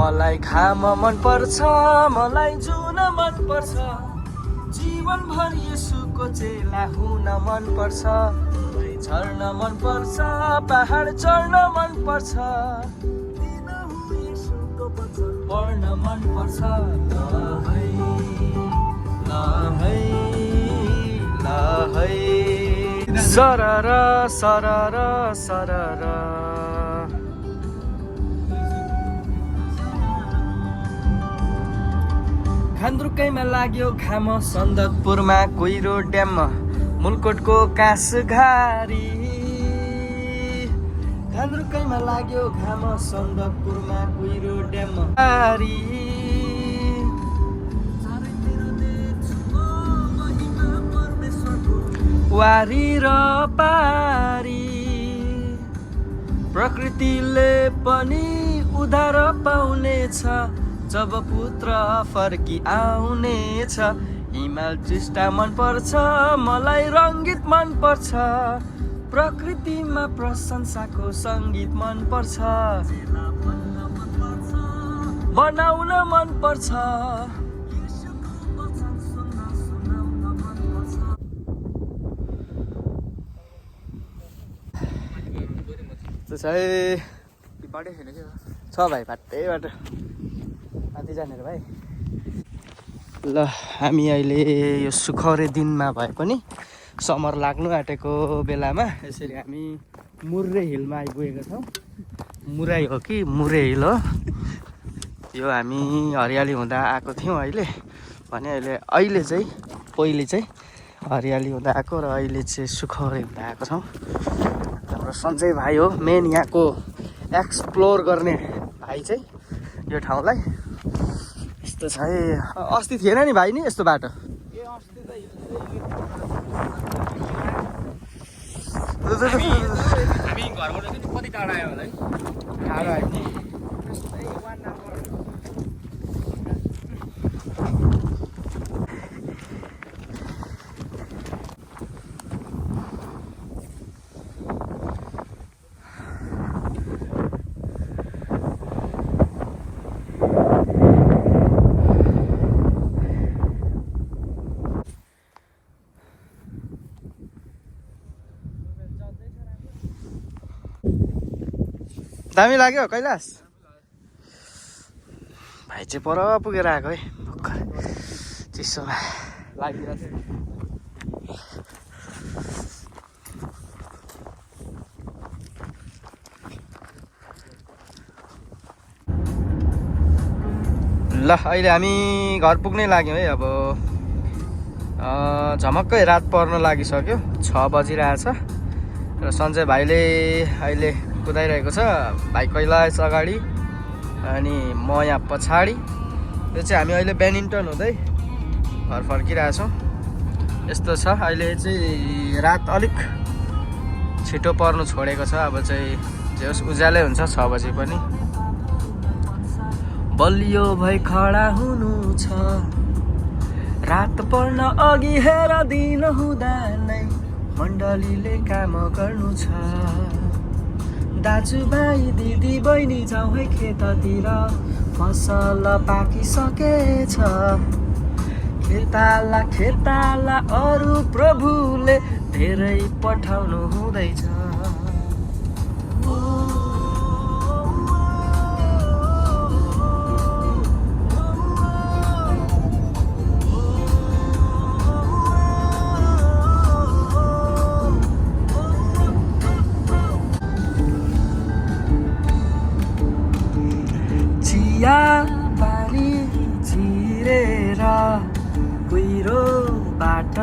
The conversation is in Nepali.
मलाई घाम मन पर्छ, मलाई जुन मन पर्छ, जीवनभर यसुको चेला हुन मन पर्छ। झर्न मन पर्छ, पहाड चढ्न मन पर्छ, पढ्न मन पर्छ। ल है सरर सरर सरर। खान्द्रुकैमा लाग्यो घाम, सन्दकपुरमा कुहिरो ड्याममा, मुलकोटको काँसघारी। खान्द्रुकैमा लाग्यो घाम, सन्दकपुरमा कुहिरो ड्याममा वारी र पारी। प्रकृतिले पनि उधार पाउनेछ जब पुत्र फर्की आउनेछ। हिमाल टिस्टा मन पर्छ, मलाई रङ्गीत मन पर्छ, प्रकृतिमा प्रशंसाको सङ्गीत मन पर्छ, बनाउन मन पर्छ। छ भाइ फाटै बाटो माथि जाने भाइ। ल हामी अहिले यो सुखरे दिनमा भए पनि समर लाग्नु आँटेको बेलामा यसरी हामी मुर्रे हिलमा आइपुगेका छौँ। मुराई हो कि मुरे हिल हो यो। हामी हरियाली हुँदा आएको थियौँ अहिले भने अहिले चाहिँ पहिले चाहिँ हरियाली हुँदा आएको र अहिले चाहिँ सुखरे हुँदा आएको छौँ। हाम्रो सञ्जय भाइ हो मेन यहाँको एक्सप्लोर गर्ने भाइ चाहिँ यो ठाउँलाई। यस्तो छ है, अस्ति थिएन नि भाइ नि यस्तो बाटो। हामी घरबाट कति टाढा आयो होला है? टाढा आयो नि। दामी लाग्यो कैलाश भाइ चाहिँ पर पुगेर आएको है भर्खर चिसोमा लागिरहेको थियो। ल अहिले हामी घर पुग्नै लाग्यौँ है। अब झमक्कै रात पर्न लागिसक्यो, 6 बजिरहेछ र सञ्जय भाइले अहिले कुदाइरहेको छ। भाइ कैलाश अगाडि अनि म यहाँ पछाडि। यो चाहिँ हामी अहिले ब्याडमिन्टन हुँदै घर फर्किरहेछौँ। यस्तो छ अहिले चाहिँ रात अलिक छिटो पर्नु छोडेको छ। अब चाहिँ जे होस् उज्यालै हुन्छ 6 बजे पनि। बलियो भई खडा हुनु छ, रात पर्न अघि हेर दिन हुँदा नै मण्डलीले काम गर्नु छ। दाजुभाइ दिदी बहिनी जाउँ है खेततिर, फसल पाकिसकेछ। खेताला खेताला अरू प्रभुले धेरै पठाउनु हुँदैछ। पानी चिरेर कुहिरोबाट